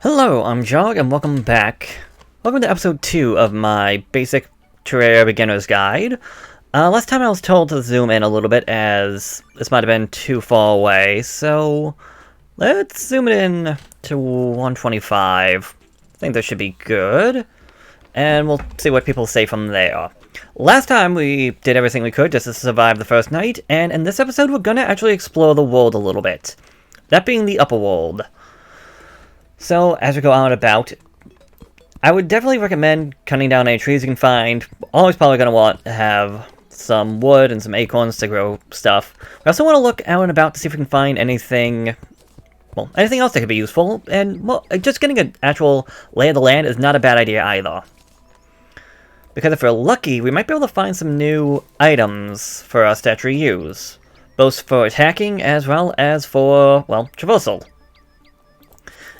Hello, I'm Jarg, and welcome back. Welcome to episode 2 of my basic Terraria beginner's guide. Last time I was told to zoom in a little bit as this might have been too far away, so let's zoom it in to 125. I think this should be good, and we'll see what people say from there. Last time we did everything we could just to survive the first night, and in this episode we're gonna actually explore the world a little bit. That being the upper world. So, as we go out and about, I would definitely recommend cutting down any trees you can find. Always probably going to want to have some wood and some acorns to grow stuff. We also want to look out and about to see if we can find anything, well, anything else that could be useful. And, well, just getting an actual lay of the land is not a bad idea either. Because if we're lucky, we might be able to find some new items for us to actually use. Both for attacking as well as for, well, traversal.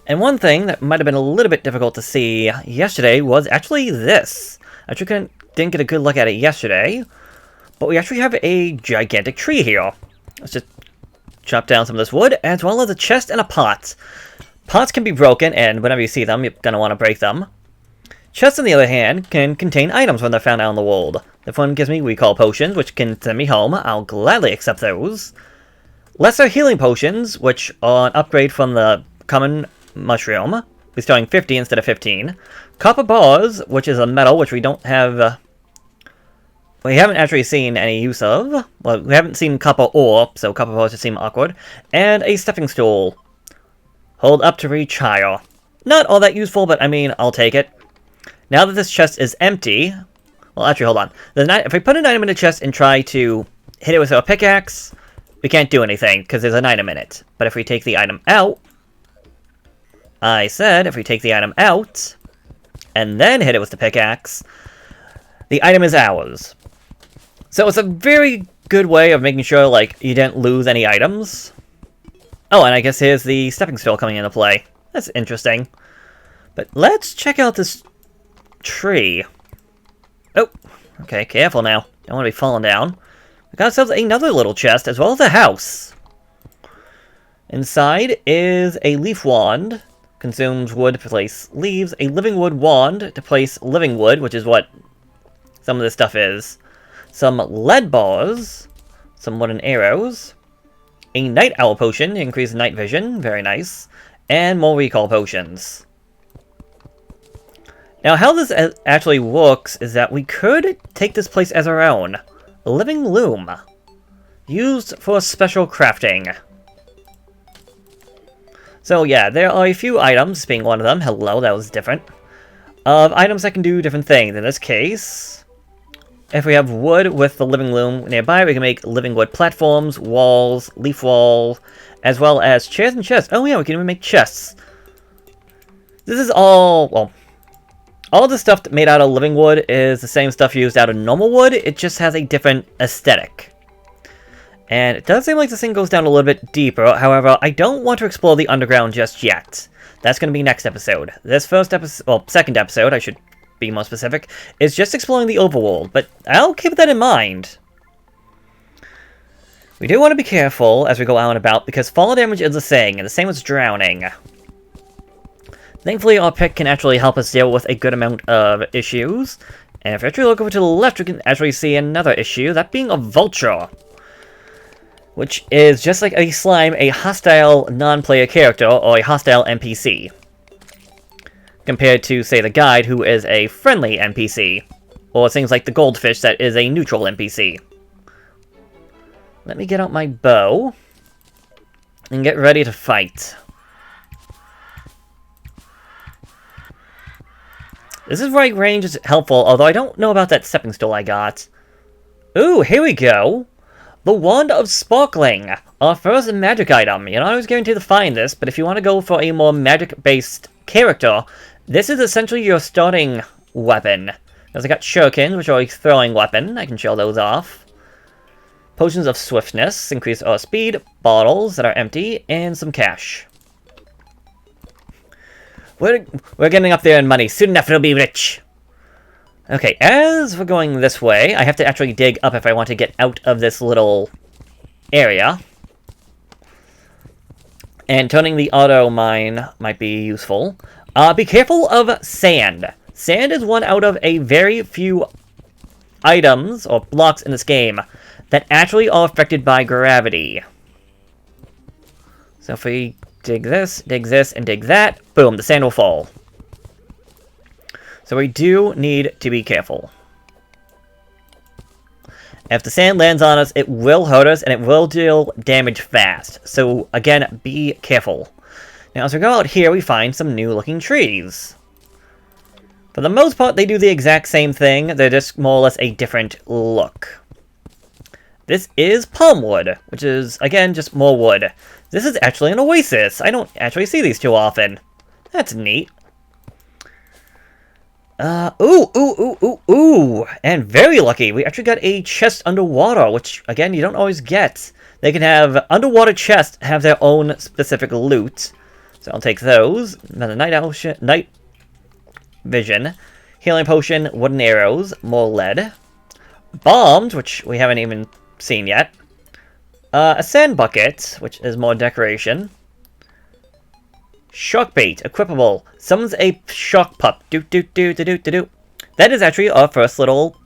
And one thing that might have been a little bit difficult to see yesterday was actually this. I actually didn't get a good look at it yesterday, but we actually have a gigantic tree here. Let's just chop down some of this wood, as well as a chest and a pot. Pots can be broken, and whenever you see them, you're going to want to break them. Chests, on the other hand, can contain items when they're found out in the world. If one gives me recall potions, which can send me home, I'll gladly accept those. Lesser healing potions, which are an upgrade from the common mushroom, bestowing 50 instead of 15. Copper bars, which is a metal which we don't have, we haven't actually seen any use of. Well, we haven't seen copper ore, so copper bars just seem awkward. And a stepping stool. Hold up to reach higher. Not all that useful, but I mean, I'll take it. Now that this chest is empty, well, actually, hold on. If we put an item in the chest and try to hit it with our pickaxe, we can't do anything, because there's an item in it. But if we take the item out, I said, if we take the item out, and then hit it with the pickaxe, the item is ours. So it's a very good way of making sure, like, you didn't lose any items. Oh, and I guess here's the stepping stool coming into play. That's interesting. But let's check out this tree. Oh, okay, careful now. Don't want to be falling down. We got ourselves another little chest, as well as a house. Inside is a leaf wand. Consumes wood to place leaves, a living wood wand to place living wood, which is what some of this stuff is. Some lead bars, some wooden arrows, a night owl potion to increase night vision, very nice, and more recall potions. Now, how this actually works is that we could take this place as our own. A living loom, used for special crafting. So yeah, there are a few items, being one of them, hello, that was different, of items that can do different things. In this case, if we have wood with the living loom nearby, we can make living wood platforms, walls, leaf wall, as well as chairs and chests. Oh yeah, we can even make chests. This is all, well, all the stuff made out of living wood is the same stuff used out of normal wood, it just has a different aesthetic. And it does seem like this thing goes down a little bit deeper, however, I don't want to explore the underground just yet. That's going to be next episode. This first episode, well, second episode, I should be more specific, is just exploring the overworld, but I'll keep that in mind. We do want to be careful as we go out and about, because fall damage is a thing, and the same as drowning. Thankfully, our pick can actually help us deal with a good amount of issues, and if you actually look over to the left, we can actually see another issue, that being a vulture. Which is just like a slime, a hostile non-player character, or a hostile NPC. Compared to, say, the guide, who is a friendly NPC. Or things like the goldfish, that is a neutral NPC. Let me get out my bow, and get ready to fight. This is right range is helpful, although I don't know about that stepping stool I got. Ooh, here we go! The Wand of Sparkling, our first magic item. You're not always guaranteed to find this, but if you want to go for a more magic-based character, this is essentially your starting weapon. Because I got shurikens, which are a throwing weapon. I can show those off. Potions of Swiftness, increase our speed, bottles that are empty, and some cash. We're getting up there in money. Soon enough, it'll be rich. Okay, as we're going this way, I have to actually dig up if I want to get out of this little area. And turning the auto mine might be useful. Be careful of sand. Sand is one out of a very few items or blocks in this game that actually are affected by gravity. So if we dig this, and dig that, boom, the sand will fall. So we do need to be careful. If the sand lands on us, it will hurt us, and it will deal damage fast. So, again, be careful. Now, as we go out here, we find some new-looking trees. For the most part, they do the exact same thing. They're just more or less a different look. This is palm wood, which is, again, just more wood. This is actually an oasis. I don't actually see these too often. That's neat. Ooh. And very lucky. We actually got a chest underwater, which, again, you don't always get. They can have underwater chests have their own specific loot. So I'll take those. Another night vision. Healing potion, wooden arrows, more lead. Bombs, which we haven't even seen yet. A sand bucket, which is more decoration. Shark bait, equipable. Summons a shark pup. That is actually our first little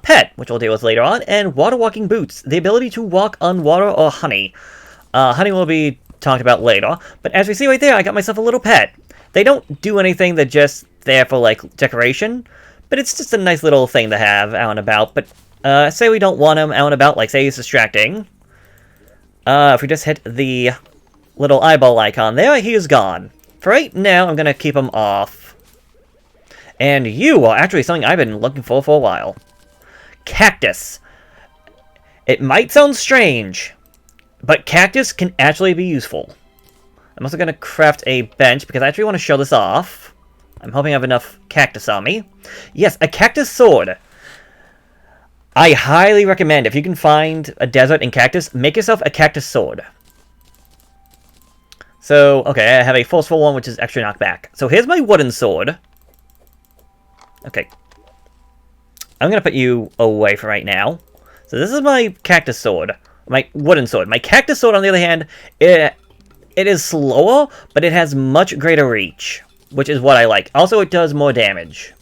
pet, which we'll deal with later on. And water walking boots, the ability to walk on water or honey. Honey will be talked about later. But as we see right there, I got myself a little pet. They don't do anything, they're just there for, like, decoration. But it's just a nice little thing to have out and about. But say we don't want him out and about, like say he's distracting. If we just hit the little eyeball icon there, he is gone. For right now, I'm going to keep him off. And you are actually something I've been looking for a while. Cactus. It might sound strange, but cactus can actually be useful. I'm also going to craft a bench because I actually want to show this off. I'm hoping I have enough cactus on me. Yes, a cactus sword. I highly recommend, if you can find a desert and cactus, make yourself a cactus sword. So, okay, I have a forceful one, which is extra knockback. So here's my wooden sword. Okay. I'm going to put you away for right now. So this is my cactus sword. My wooden sword. My cactus sword, on the other hand, it is slower, but it has much greater reach, which is what I like. Also, it does more damage.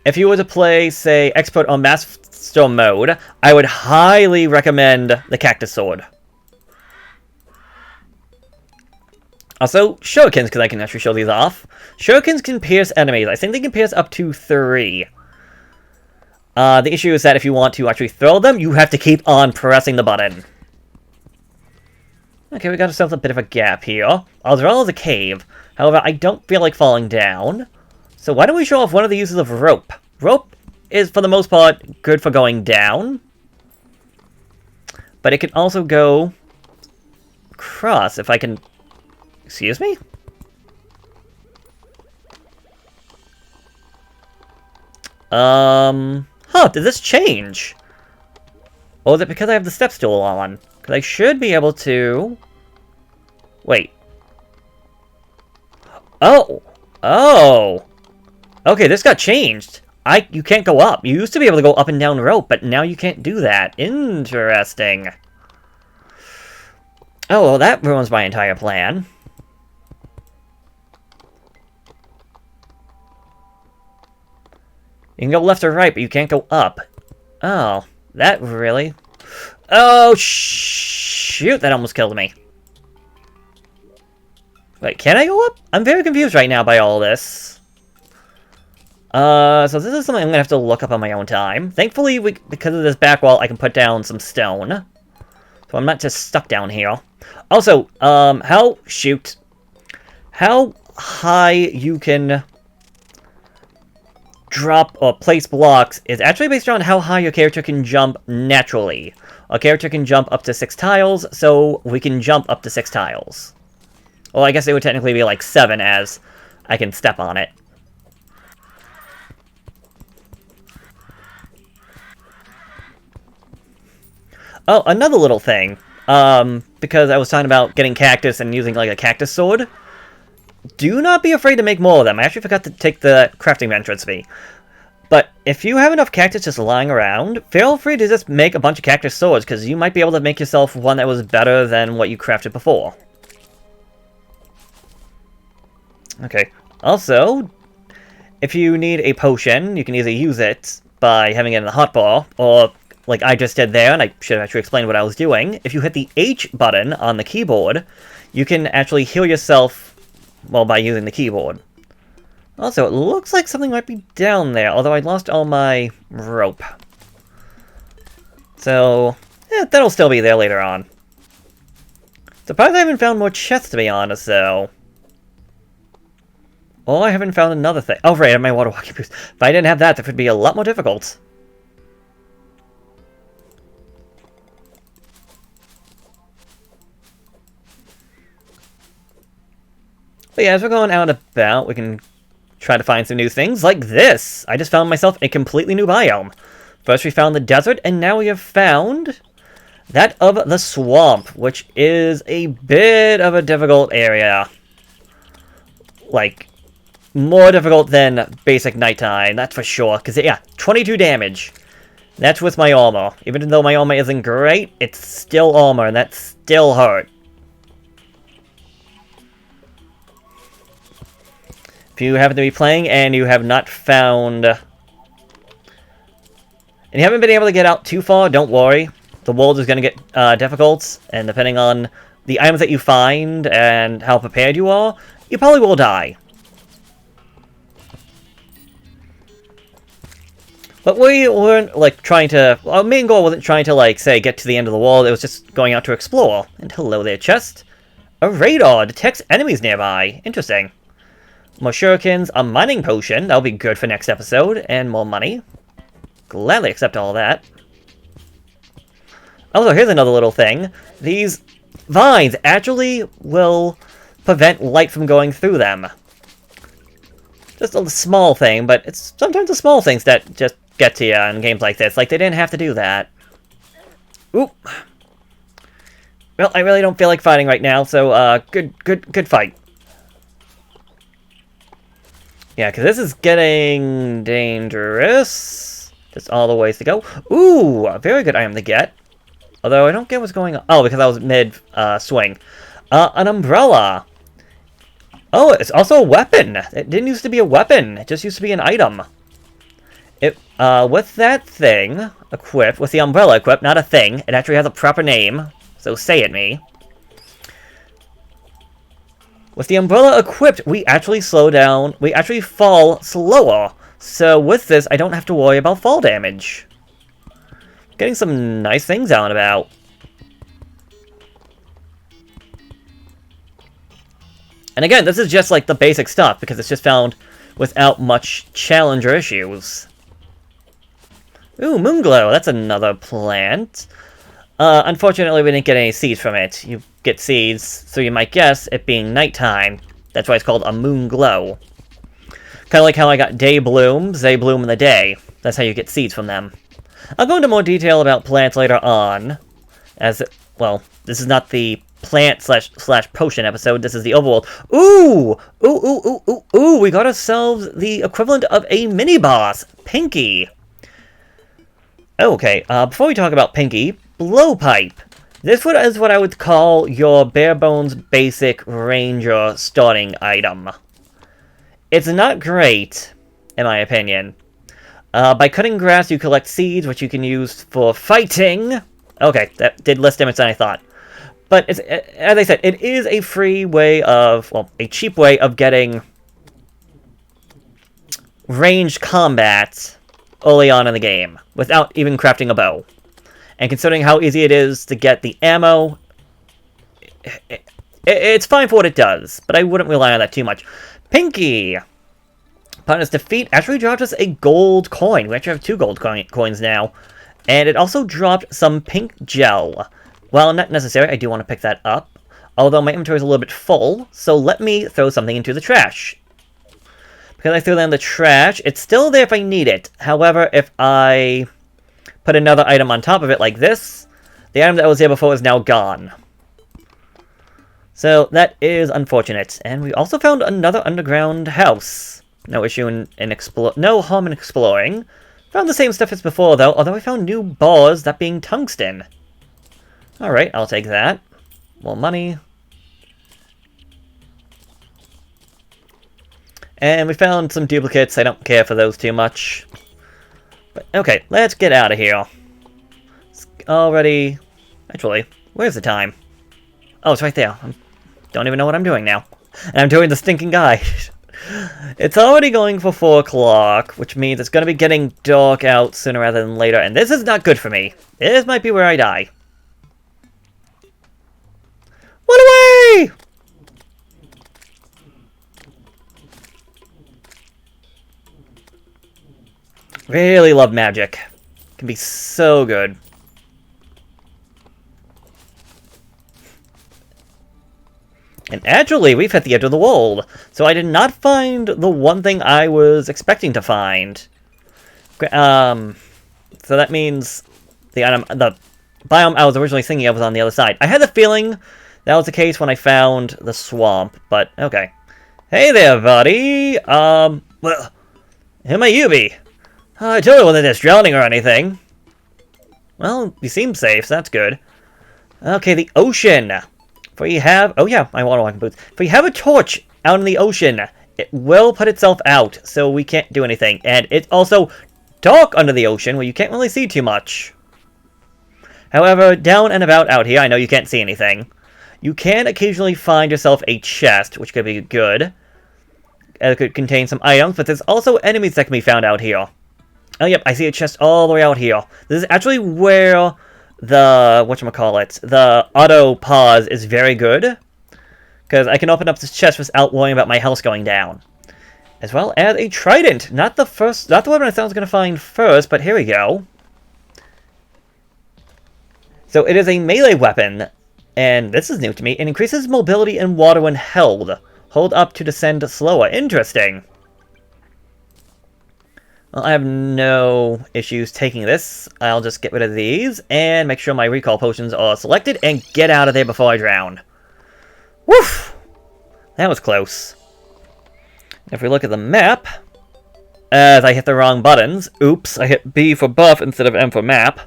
If you were to play, say, Expert or Master mode, I would highly recommend the Cactus Sword. Also, shurikens, because I can actually show these off. Shurikens can pierce enemies. I think they can pierce up to 3. The issue is that if you want to actually throw them, you have to keep on pressing the button. Okay, we got ourselves a bit of a gap here. As well as a cave. However, I don't feel like falling down. So why don't we show off one of the uses of rope? Rope is, for the most part, good for going down. But it can also go across, if I can... Excuse me? Did this change? Or is it because I have the step stool on? Because I should be able to... Wait. Oh! Okay, this got changed. You can't go up. You used to be able to go up and down rope, but now you can't do that. Interesting. Oh, well, that ruins my entire plan. You can go left or right, but you can't go up. Oh, that really... Oh, shoot, that almost killed me. Wait, can I go up? I'm very confused right now by all this. So this is something I'm gonna have to look up on my own time. Thankfully, because of this back wall, I can put down some stone. So I'm not just stuck down here. Also, how high you can drop or place blocks is actually based on how high your character can jump naturally. A character can jump up to 6 tiles, so we can jump up to 6 tiles. Well, I guess it would technically be like 7, as I can step on it. Oh, another little thing. Because I was talking about getting cactus and using, like, a cactus sword. Do not be afraid to make more of them. I actually forgot to take the crafting bench with me. But if you have enough cactus just lying around, feel free to just make a bunch of cactus swords, because you might be able to make yourself one that was better than what you crafted before. Okay. Also, if you need a potion, you can either use it by having it in the hotbar, or like I just did there, and I should have actually explained what I was doing. If you hit the H button on the keyboard, you can actually heal yourself, well, by using the keyboard. Also, it looks like something might be down there, although I lost all my rope. So, yeah, that'll still be there later on. Surprised I haven't found more chests, to be honest, though. Oh, I haven't found another thing. Oh, right, I have my water walking boots. If I didn't have that, that would be a lot more difficult. But yeah, as we're going out and about, we can try to find some new things, like this! I just found myself a completely new biome. First we found the desert, and now we have found that of the swamp, which is a bit of a difficult area. Like, more difficult than basic nighttime, that's for sure. Because, yeah, 22 damage. That's with my armor. Even though my armor isn't great, it's still armor, and that still hurt. If you happen to be playing and you have not found... and you haven't been able to get out too far, don't worry. The world is going to get difficult, and depending on the items that you find and how prepared you are, you probably will die. But we weren't, like, trying to... Our main goal wasn't trying to, like, say, get to the end of the world. It was just going out to explore. And hello there, chest. A radar detects enemies nearby. Interesting. More shurikens, a mining potion. That'll be good for next episode. And more money. Gladly accept all that. Also, here's another little thing. These vines actually will prevent light from going through them. Just a small thing, but it's sometimes the small things that just get to you in games like this. Like, they didn't have to do that. Oop. Well, I really don't feel like fighting right now, so, good fight. Yeah, because this is getting dangerous. Just all the ways to go. Ooh, a very good item to get. Although I don't get what's going on. Oh, because I was mid-swing. An umbrella. Oh, it's also a weapon. It didn't used to be a weapon. It just used to be an item. With that thing equipped, with the umbrella equipped, not a thing. It actually has a proper name. So say it me. With the umbrella equipped, we actually slow down. We actually fall slower. So with this, I don't have to worry about fall damage. Getting some nice things out and about. And again, this is just like the basic stuff, because it's just found without much challenger issues. Ooh, Moonglow, that's another plant. Unfortunately, we didn't get any seeds from it. You get seeds, so you might guess it being nighttime. That's why it's called a Moonglow. Kind of like how I got day blooms, they bloom in the day. That's how you get seeds from them. I'll go into more detail about plants later on, as, well, this is not the plant slash potion episode, this is the overworld. Ooh! Ooh, we got ourselves the equivalent of a mini-boss, Pinky. Okay, before we talk about Pinky, Blowpipe. This is what I would call your bare-bones basic ranger starting item. It's not great, in my opinion. By cutting grass, you collect seeds, which you can use for fighting. Okay, that did less damage than I thought. But, as I said, it is a free way of, well, a cheap way of getting ranged combat early on in the game, without even crafting a bow. And considering how easy it is to get the ammo, it's fine for what it does, but I wouldn't rely on that too much. Pinky! Upon its defeat, actually dropped us a gold coin. We actually have 2 gold coins now. And it also dropped some pink gel. While not necessary, I do want to pick that up. Although my inventory is a little bit full, so let me throw something into the trash. Because I threw that in the trash, it's still there if I need it. However, if I put another item on top of it like this, the item that was there before is now gone. So that is unfortunate. And we also found another underground house. No issue in no harm in exploring. Found the same stuff as before though, although I found new bars, that being tungsten. Alright, I'll take that. More money. And we found some duplicates. I don't care for those too much. But okay, let's get out of here. It's already... Actually, where's the time? Oh, it's right there. I don't even know what I'm doing now. And I'm doing the stinking guide. It's already going for 4 o'clock, which means it's going to be getting dark out sooner rather than later. And this is not good for me. This might be where I die. Run away! Really love magic. It can be so good. And actually, we've hit the edge of the world, so I did not find the one thing I was expecting to find. So that means the biome I was originally thinking of was on the other side. I had the feeling that was the case when I found the swamp, but okay. Hey there, buddy. Well, who might you be? I totally wasn't just drowning or anything. Well, you seem safe, so that's good. Okay, the ocean. For you have... Oh yeah, my water walking boots. For you have a torch out in the ocean, it will put itself out, so we can't do anything. And it's also dark under the ocean, where you can't really see too much. However, down and about out here, I know you can't see anything. You can occasionally find yourself a chest, which could be good. It could contain some items, but there's also enemies that can be found out here. Oh, yep, I see a chest all the way out here. This is actually where the, whatchamacallit, the auto pause is very good. Because I can open up this chest without worrying about my health going down. As well as a trident. Not the weapon I thought I was going to find first, but here we go. So it is a melee weapon, and this is new to me. It increases mobility in water when held. Hold up to descend slower. Interesting. Well, I have no issues taking this. I'll just get rid of these and make sure my recall potions are selected and get out of there before I drown. Woof! That was close. If we look at the map, as I hit the wrong buttons, oops, I hit B for buff instead of M for map.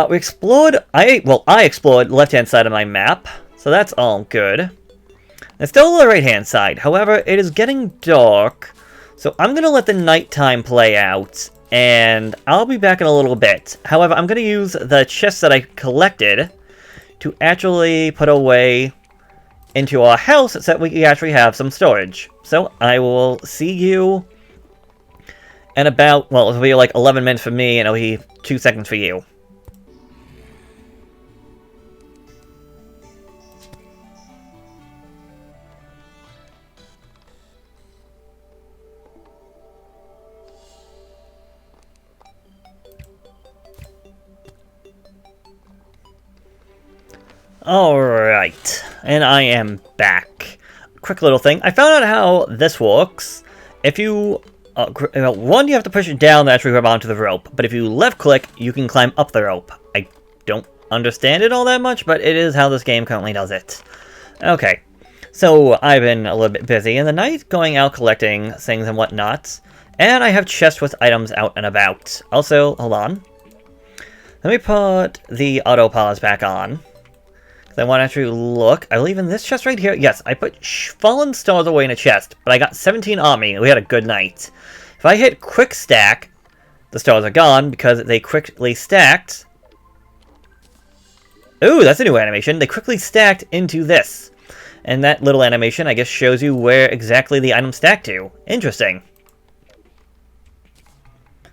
We explored, I explored the left-hand side of my map, so that's all good. It's still the right-hand side, however, it is getting dark. So I'm going to let the nighttime play out, and I'll be back in a little bit. However, I'm going to use the chests that I collected to actually put away into our house so that we can actually have some storage. So I will see you in about, well, it'll be like 11 minutes for me, and it'll be 2 seconds for you. Alright, and I am back. Quick little thing. I found out how this works. If you... one, you have to push it down to actually grab onto the rope. But if you left-click, you can climb up the rope. I don't understand it all that much, but it is how this game currently does it. Okay, so I've been a little bit busy in the night, going out collecting things and whatnot. And I have chests with items out and about. Also, hold on. Let me put the auto pause back on. I want to actually look. I believe in this chest right here. Yes, I put fallen stars away in a chest, but I got 17 on me, and we had a good night. If I hit quick stack, the stars are gone because they quickly stacked. Ooh, that's a new animation. They quickly stacked into this. And that little animation, I guess, shows you where exactly the item stacked to. Interesting.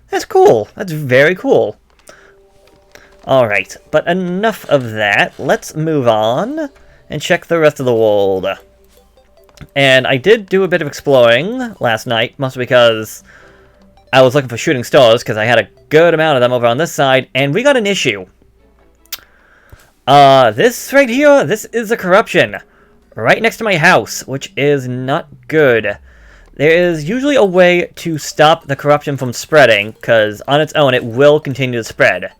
That's cool. That's very cool. Alright, but enough of that. Let's move on and check the rest of the world. And I did do a bit of exploring last night, mostly because I was looking for shooting stars, because I had a good amount of them over on this side, and we got an issue. This right here, this is a corruption. Right next to my house, which is not good. There is usually a way to stop the corruption from spreading, because on its own it will continue to spread.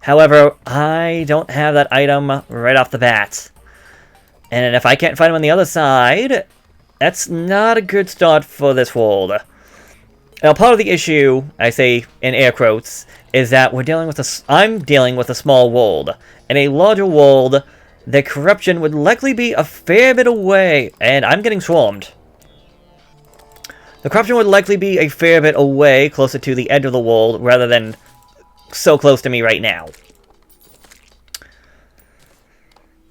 However, I don't have that item right off the bat. And if I can't find him on the other side, that's not a good start for this world. Now, part of the issue, I say in air quotes, is that I'm dealing with a small world. In a larger world, the corruption would likely be a fair bit away, and I'm getting swarmed. The corruption would likely be a fair bit away, closer to the edge of the world, rather than so close to me right now.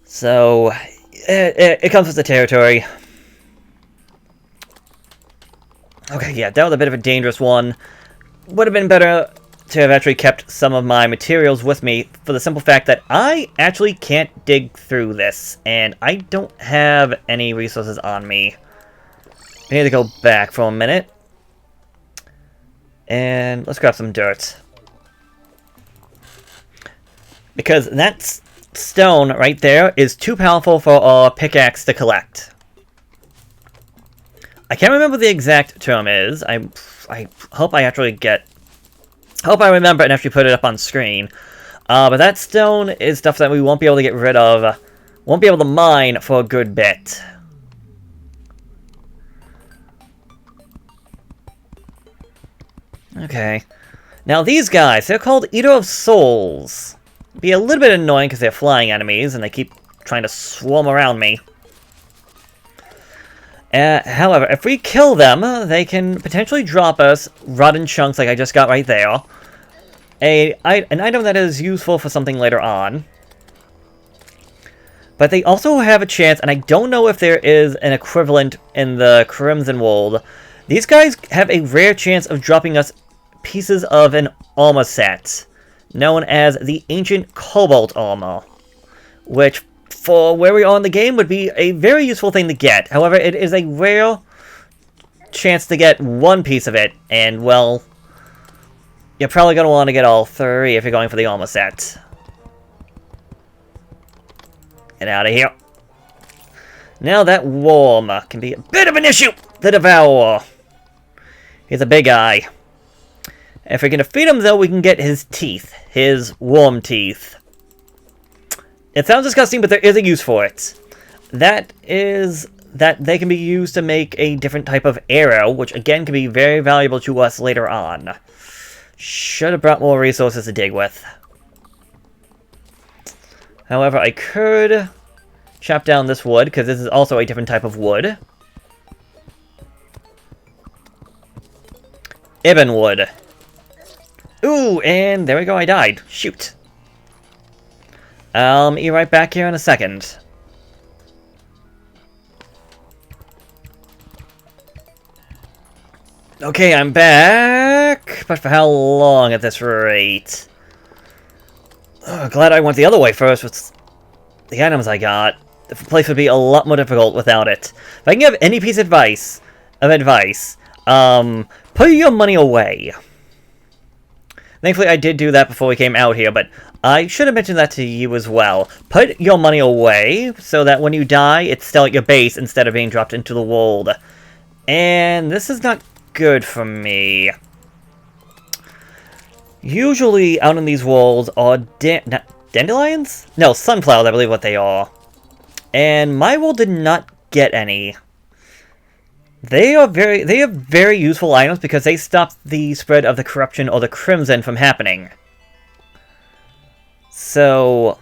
So, it comes with the territory. Okay, yeah, that was a bit of a dangerous one. Would have been better to have actually kept some of my materials with me, for the simple fact that I actually can't dig through this, and I don't have any resources on me. I need to go back for a minute. And let's grab some dirt. Because that stone right there is too powerful for our pickaxe to collect. I can't remember what the exact term is. I hope I actually hope I remember and actually put it up on screen. But that stone is stuff that we won't be able to get rid of. Won't be able to mine for a good bit. Okay. Now these guys, they're called Eater of Souls. Be a little bit annoying because they're flying enemies and they keep trying to swarm around me. However, if we kill them, they can potentially drop us rotten chunks like I just got right there. An item that is useful for something later on. But they also have a chance, and I don't know if there is an equivalent in the Crimson World. These guys have a rare chance of dropping us pieces of an armor set, known as the Ancient Cobalt Armor, which, for where we are in the game, would be a very useful thing to get. However, it is a rare chance to get one piece of it, and, well, you're probably going to want to get all three if you're going for the armor set. Get out of here. Now that worm can be a bit of an issue to devour. He's a big guy. If we can defeat him, though, we can get his teeth. His worm teeth. It sounds disgusting, but there is a use for it. That is that they can be used to make a different type of arrow, which again can be very valuable to us later on. Should have brought more resources to dig with. However, I could chop down this wood, because this is also a different type of wood. Ibn wood. Ooh, and there we go, I died. Shoot. I'll meet you right back here in a second. Okay, I'm back. But for how long at this rate? Oh, glad I went the other way first with the items I got. The place would be a lot more difficult without it. If I can give any piece of advice, put your money away. Thankfully, I did do that before we came out here, but I should have mentioned that to you as well. Put your money away, so that when you die, it's still at your base instead of being dropped into the world. And this is not good for me. Usually, out in these worlds are dandelions? No, sunflowers, I believe what they are. And my world did not get any. They are very useful items because they stop the spread of the corruption or the crimson from happening. So,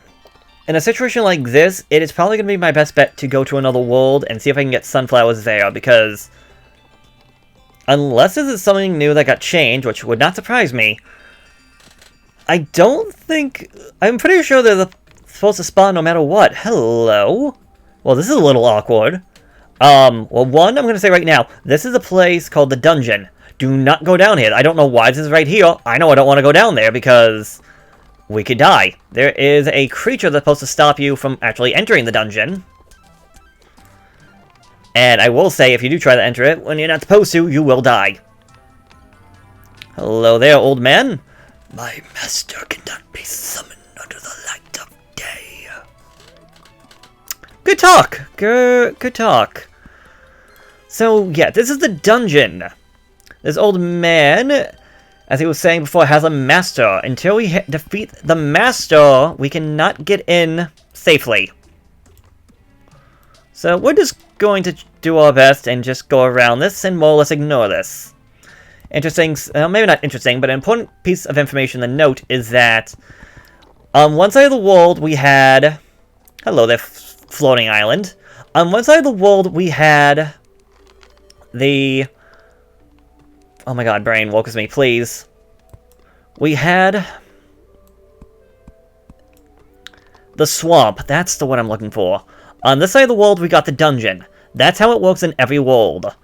in a situation like this, it is probably going to be my best bet to go to another world and see if I can get sunflowers there, because unless this is something new that got changed, which would not surprise me, I don't think... I'm pretty sure they're supposed to spawn no matter what. Hello? Well, this is a little awkward. Well, one, I'm going to say right now, this is a place called the Dungeon. Do not go down here. I don't know why this is right here. I know I don't want to go down there because we could die. There is a creature that's supposed to stop you from actually entering the dungeon. And I will say, if you do try to enter it, when you're not supposed to, you will die. Hello there, old man. My master cannot be summoned under the light of day. Good talk. Good talk. So, yeah, this is the dungeon. This old man, as he was saying before, has a master. Until we defeat the master, we cannot get in safely. So, we're just going to do our best and just go around this and more or less ignore this. Interesting, maybe not interesting, but an important piece of information to note is that on one side of the world we had... Hello there, floating island. On one side of the world we had the Oh my god, brain, work with me, please. We had... the swamp. That's the one I'm looking for. On this side of the world, we got the dungeon. That's how it works in every world.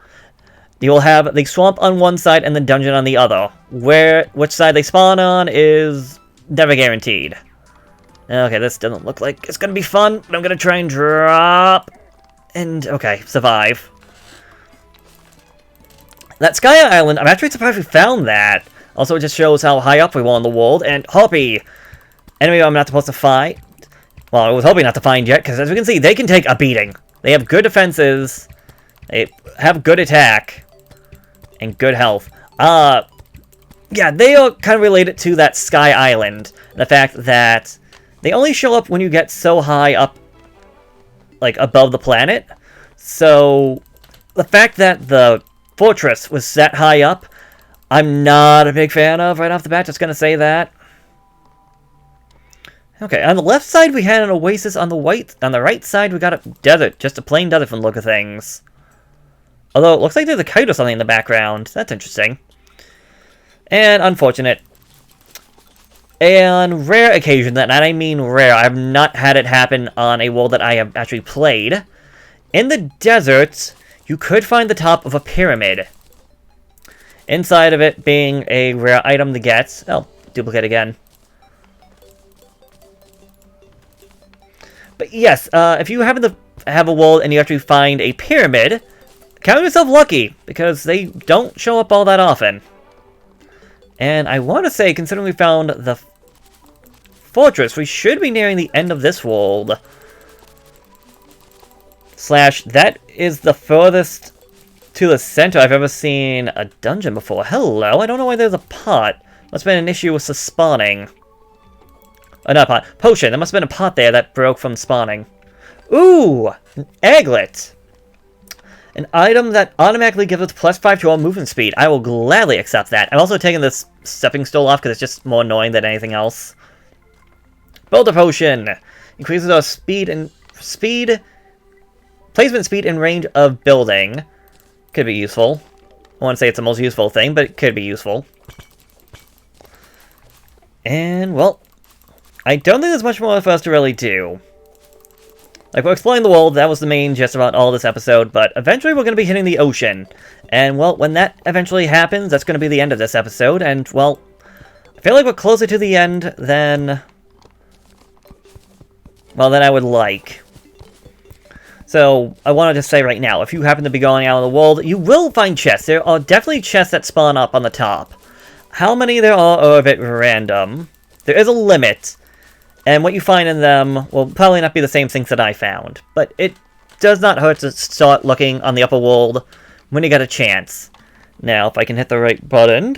You'll have the swamp on one side and the dungeon on the other. Which side they spawn on is never guaranteed. Okay, this doesn't look like it's gonna be fun, but I'm gonna try and drop... and, okay, survive. That Sky Island, I'm actually surprised we found that. Also, it just shows how high up we were in the world. And Hoppy! Enemy I'm not supposed to fight. Well, I was hoping not to find yet, because as we can see, they can take a beating. They have good defenses. They have good attack. And good health. Yeah, they are kind of related to that Sky Island. The fact that they only show up when you get so high up, like, above the planet. So, the fact that the fortress was set high up, I'm not a big fan of right off the bat, just gonna say that. Okay, on the left side we had an oasis, on the right side we got a desert, just a plain desert from the look of things. Although, it looks like there's a kite or something in the background. That's interesting. And unfortunate. On rare occasion, and I mean rare, I have not had it happen on a world that I have actually played. In the desert, you could find the top of a pyramid. Inside of it being a rare item to get. Oh, duplicate again. But yes, if you happen to have a world and you actually find a pyramid, count yourself lucky, because they don't show up all that often. And I want to say, considering we found the fortress, we should be nearing the end of this world. That is the furthest to the center I've ever seen a dungeon before. Hello, I don't know why there's a pot. Must have been an issue with the spawning. Oh, not a pot. Potion. There must have been a pot there that broke from spawning. Ooh! An egglet! An item that automatically gives us +5 to our movement speed. I will gladly accept that. I'm also taking this stepping stool off because it's just more annoying than anything else. Boulder Potion! Increases our placement speed and range of building. Could be useful. I won't say it's the most useful thing, but it could be useful. And, well, I don't think there's much more for us to really do. Like, we're exploring the world, that was the main gist about all this episode, but eventually we're going to be hitting the ocean. And, well, when that eventually happens, that's going to be the end of this episode, and, well, I feel like we're closer to the end than... well, than I would like. So, I want to just say right now, if you happen to be going out in the world, you will find chests. There are definitely chests that spawn up on the top. How many there are a bit random. There is a limit. And what you find in them will probably not be the same things that I found. But it does not hurt to start looking on the upper world when you get a chance. Now, if I can hit the right button.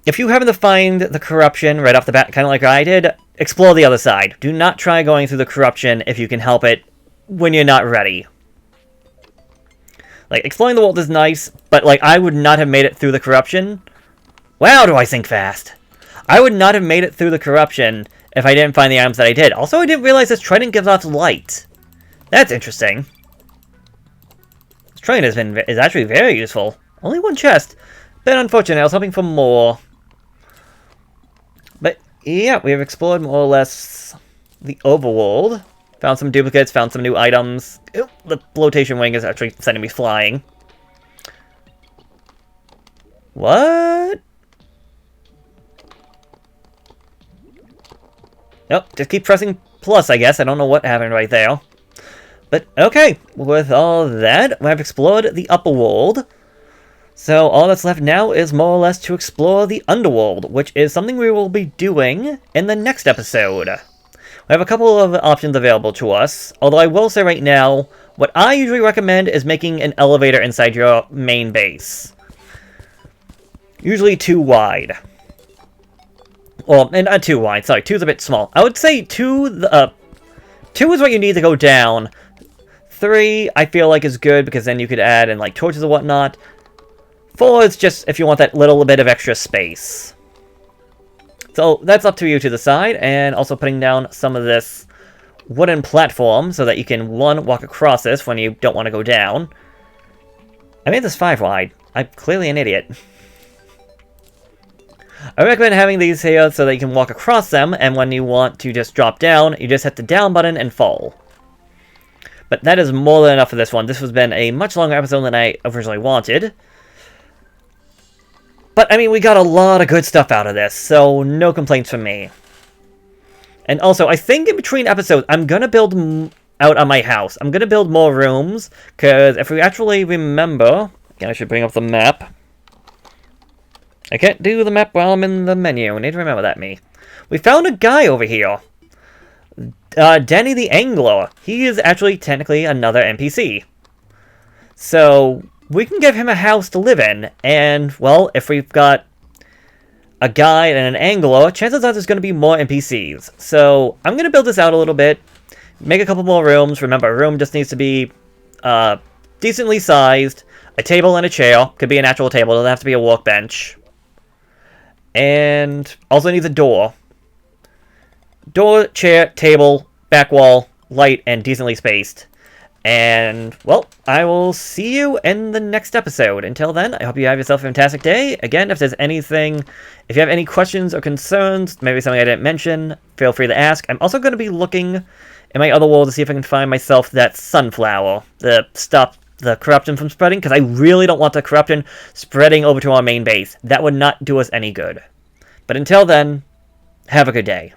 If you happen to find the corruption right off the bat, kind of like I did, explore the other side. Do not try going through the corruption if you can help it when you're not ready. Like, exploring the world is nice, but, like, I would not have made it through the corruption. Wow, do I think fast! I would not have made it through the corruption if I didn't find the items that I did. Also, I didn't realize this trident gives off light. That's interesting. This trident is actually very useful. Only one chest. Bit unfortunate, I was hoping for more. But, yeah, we have explored more or less the overworld. Found some duplicates, found some new items. Ooh, the flotation wing is actually sending me flying. What? Nope, just keep pressing plus, I guess. I don't know what happened right there. But, okay, with all that, we have explored the upper world. So, all that's left now is more or less to explore the underworld, which is something we will be doing in the next episode. We have a couple of options available to us, although I will say right now, what I usually recommend is making an elevator inside your main base. Usually 2 wide. Well, and not 2 wide, sorry, 2's a bit small. I would say 2 is what you need to go down. 3, I feel like is good, because then you could add in, like, torches and whatnot. 4 is just if you want that little bit of extra space. So, that's up to you to decide, and also putting down some of this wooden platform, so that you can, 1, walk across this when you don't want to go down. I made this 5 wide. I'm clearly an idiot. I recommend having these here so that you can walk across them, and when you want to just drop down, you just hit the down button and fall. But that is more than enough for this one. This has been a much longer episode than I originally wanted. But, I mean, we got a lot of good stuff out of this, so no complaints from me. And also, I think in between episodes, I'm going to build out on my house. I'm going to build more rooms, because if we actually remember... Again, I should bring up the map. I can't do the map while I'm in the menu. I need to remember that, me. We found a guy over here. Danny the Angler. He is actually technically another NPC. So, we can give him a house to live in. And, well, if we've got a guide and an angler, chances are there's going to be more NPCs. So, I'm going to build this out a little bit. Make a couple more rooms. Remember, a room just needs to be decently sized. A table and a chair. Could be an actual table. Doesn't have to be a workbench. And also needs a door. Door, chair, table, back wall, light, and decently spaced. And, well, I will see you in the next episode. Until then, I hope you have yourself a fantastic day. Again, if there's anything, if you have any questions or concerns, maybe something I didn't mention, feel free to ask. I'm also going to be looking in my other world to see if I can find myself that sunflower to stop the corruption from spreading, because I really don't want the corruption spreading over to our main base. That would not do us any good. But until then, have a good day.